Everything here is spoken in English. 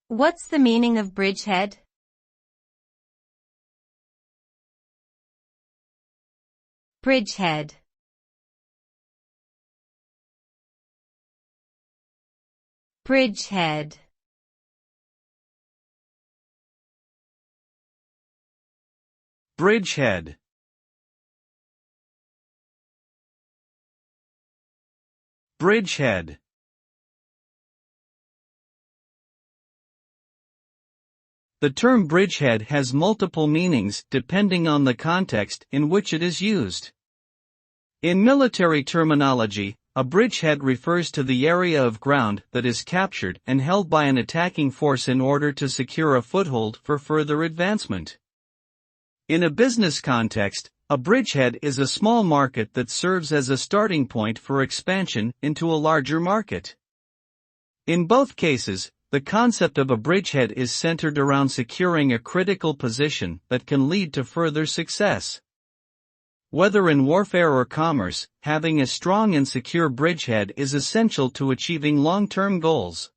What's the meaning of bridgehead? Bridgehead. Bridgehead. Bridgehead. Bridgehead. The term bridgehead has multiple meanings depending on the context in which it is used. In military terminology, a bridgehead refers to the area of ground that is captured and held by an attacking force in order to secure a foothold for further advancement. In a business context, a bridgehead is a small market that serves as a starting point for expansion into a larger market. In both cases, the concept of a bridgehead is centered around securing a critical position that can lead to further success. Whether in warfare or commerce, having a strong and secure bridgehead is essential to achieving long-term goals.